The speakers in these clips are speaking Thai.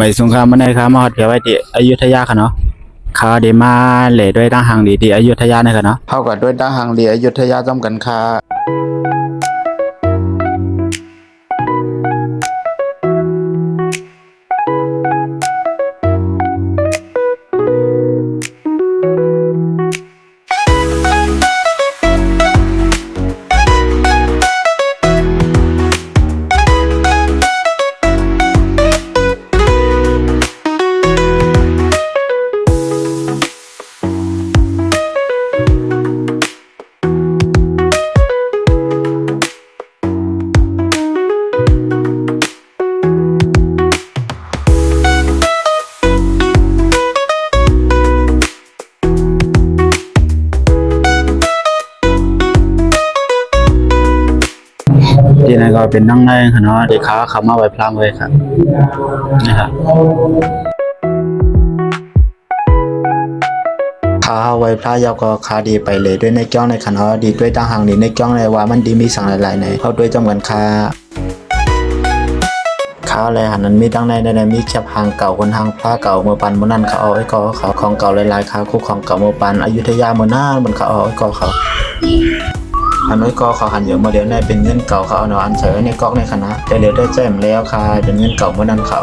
ไม่สงครามมาในครับมาฮอดเพียไว้ที่อยุธยาค่ะเนาะเขาได้มาเหล่ด้วยตั้งหางดีที่อยุธยาในค่ะเนาะเท่ากับด้วยตั้งหางดีอยุธยาจอมกันค่ะที่นั่นก็เป็นนั่งในค่ะเนาะเด็กขาขับมาไว้พลางเลยครับนี่ครับขาไว้พระยาวก็ขาดีไปเลยด้วยในจ้องในค่ะเนาะดีด้วยตั้งหางดีในจ้องในว่ามันดีมีสั่งหลายๆในเขาด้วยจำกันขาอะไรหันนั้นมีตั้งในมีแคบหางเก่าคนหางผ้าเก่าเมื่อปันเมื่อนั้นเขาเอาไอ้กอเขาของเก่าหลายๆขาคู่ของเก่าเมื่อปันอยุธยาเมื่อหน้ามันเขาเอาไอ้กอเขาอันน้อยก็เขาหันเยอะมาเดี๋ยวในเป็นเงินเก่าเขาเอาหนอนเฉยในก๊อกในคณะแต่เดี๋ยวได้แจ้มแล้วค่ะเป็นเงินเก่าเมื่อนั้นเขา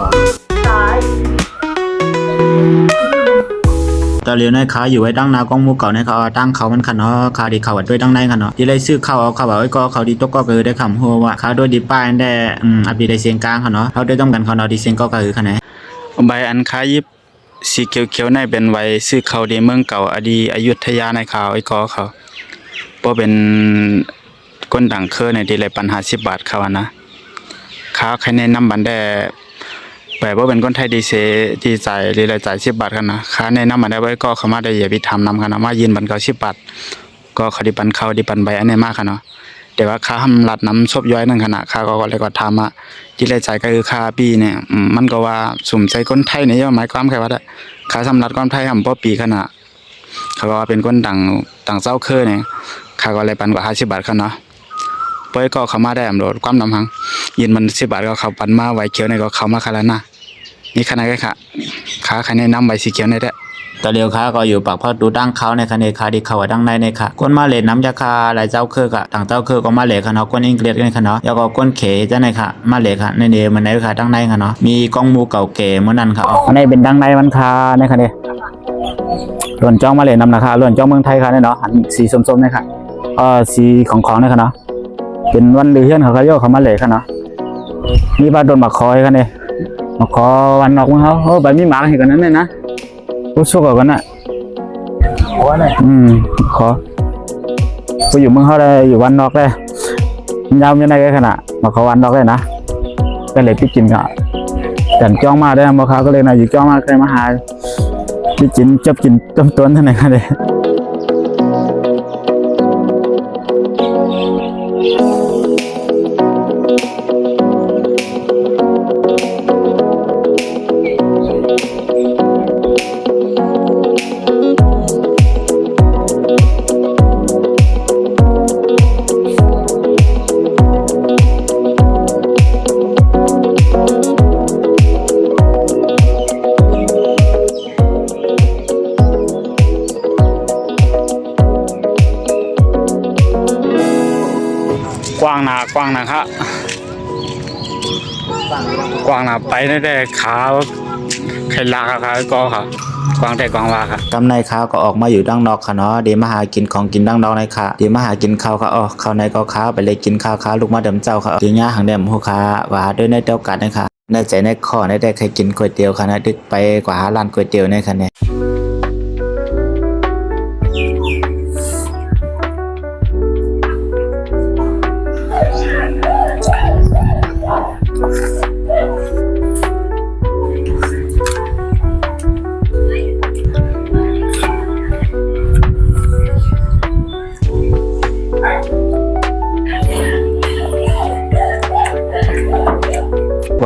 แต่เรียวในขาอยู่ไว้ตั้งนากองมูเก่าในเขาตั้งเขามันขันเนาะขาดีเขาด้วยตั้งในขันเนาะที่ได้ซื้อเข้าเอาเขาบอกไอ้ก็เขาดีตกก็คือได้คำหัวว่าขาด้วยดีป้ายได้อัปเดตได้เสียงกลางเขาเนาะเขาได้ต้องกันเขาเนาะดีเสียงก็คือขนาดใบอันขายิบสีเขียวๆในเป็นใบซื้อเขาดีเมืองเก่าอดีอยุธยาในเขาไอ้ก็เขาเพราะเป็นก้นดังเคอในที่ไรปัญหา10 บาทเขานะขาใครแนะนำบันได้แบบว่าเป็นคนไทยดีเซดีใจหรือรายจ่าย10 บาทกันนะขาแนะนำบันได้ไว้ก็เขามาได้อย่าไปทำนำกันนะมายืนบันเขา10 บาทก็เขาดิปันเขาดิปันใบอันนี้มากกันเนาะแต่ว่าค่าทำรัดน้ำซบย้อยนั่นขนาดค่าก็เลยก็ทำอ่ะที่รายจ่ายก็คือค่าปีเนี่ยมันก็ว่าสุ่มใจคนไทยเนี่ยหมายความแค่ว่าค่าทำรัดคนไทยทำพอปีขนาดเขาก็ว่าเป็นคนต่างเจ้าเคอเนี่ยค่าก็เลยปันกว่า50 บาทกันเนาะเป้ยก็เขามาได้โหลดความนำหังยืนมัน10 บาทก็เขาปันมาไว้เขียวในก็เขามาคารานะนี่ขนาดแค่ขาใครแนะนำใบสีเขียวในได้แต่เดียวขาก็อยู่ปากพอดูดั้งเขาในคะแนนขาดีเขาดั้งในค่ะก้นมาเลนน้ำยาคาหลายเจ้าเคอกะต่างเจ้าเคอก็มาเลค่ะเนาะก้นอังกฤษกันค่ะเนาะแล้วก็ก้นเขจะในค่ะมาเลค่ะในเดียวมันในค่ะดั้งในค่ะเนาะมีกองมูเก่าเก๋เมื่อนั้นค่ะอันนี้เป็นดั้งในมันคาในคะแนนล้วนจ้องมาเลนน้ำนะคะล้วนจ้องเมืองไทยค่ะเนาะหันสีส้มๆในค่ะสีของในค่ะเนาะเป็นวันเดือนเขาโยกเขามาเลยค่ะเนาะมีปลาโดนหมักคอยกันเนี่ยหมักคอวันออกมั้งเขาใบมีหมากเห็นกันนั้นเลยนะรู้สึกกันน่ะขอเนี่ยขอไปอยู่เมืองเขาได้อยู่วันนอกได้ยาวยังไงกันขนาดหมักคอวันนอกได้นะก็เลยพี่จินก็แต่จ้องมาได้มาเขาก็เลยนะอยู่จ้องมาเคยมาหาพี่จินจับจินต้มต้นเท่าไหร่กันเลยกว้างนะครับกว้างหนาไปได้ขาใครลากขาก็ค่ะกว้างแต่กว้างว่าค่ะกำในขาก็ออกมาอยู่ดังนอกค่ะเนาะเดี๋ยวมาหากินของกินดังนอกในค่ะเดี๋ยวมาหากินข้าวค่ะข้าวในก็ขาไปเลยกินข้าวลูกมาเดิมเจ้าค่ะเดี๋ยวย่าหางเดิมหัวขาว่าด้วยในเต้ากัดนะคะในใจในข้อในได้ใครกินก๋วยเตี๋ยวค่ะนะดึกไปกว่าหาร้านก๋วยเตี๋ยวในค่ะเนี่ย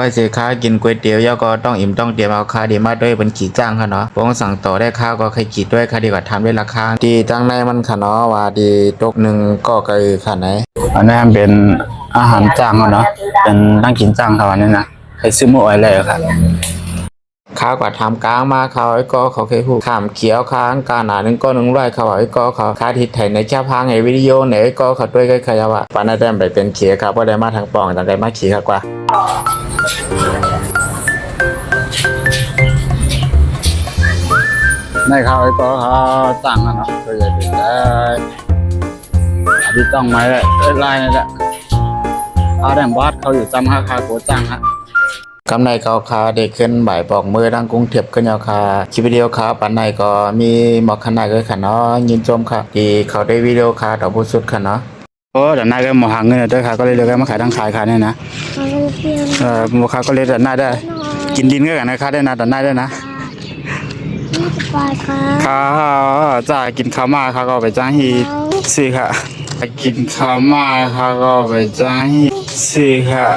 ว่าเสียค่ากินก๋วยเตี๋ยวย่อก็ต้องอิ่มต้องเตรียมเอาค่าดีมาด้วยเป็นขี่จ้างค่ะเนาะพงสั่งต่อได้ค่าก็ใครขีดด้วยค่าดีกว่าทำด้วยราคาดีตั้งในมันค่ะเนาะว่าดีตกหนึ่งก็คือค่ะไหนอันนี้เป็นอาหารจ้างค่ะเนาะเป็นนั่งกินจ้างค่ะวันนี้นะใครซื้อหมูอะไรเลยค่ะ ข้าวกว่าทำกลางมาเขาไอ้ก็เขาเคยหูขามเขียวค้างกาหนานึงก็นึงไรเขาไอ้ก็เขาคาทิศไทยในชาพังไอ้วิดีโอไหนก็เขาด้วยก็ขยับว่าปานได้ไปเป็นเขียครับว่าได้มาทางปองต่างได้มาขี่ครับกว่าในเขาไอ้ก็เขาตั้งกันเนาะตัวใหญ่ติดได้ที่ต้องไม้เลยไล่นี่แหละอาแดมบาสเขาอยู่จำคาโกจังฮะกำไรเขาคาเด็กขึ้นบ่ายปอกมือดังกรุงเทียบขึ้นยาวคาคลิปวิดีโอคาปันในก็มีหมอกขนาดเลยค่ะเนาะยินชมค่ะที่เขาได้วิดีโอคาดอกบุสุดค่ะเนาะโอ้แต่นายก็หมอหางเงินด้วยค่ะก็เลยมาขายดังขายค่ะเนี่ยนะหมอค้าก็เลยแต่นายได้กินดินก็กันนะคะได้นะแต่นายได้นะค่ะจ่ากินข้าวมาค่ะก็ไปจ้างฮีสิค่ะกินข้าวมาค่ะก็ไปจ้างฮีสิค่ะ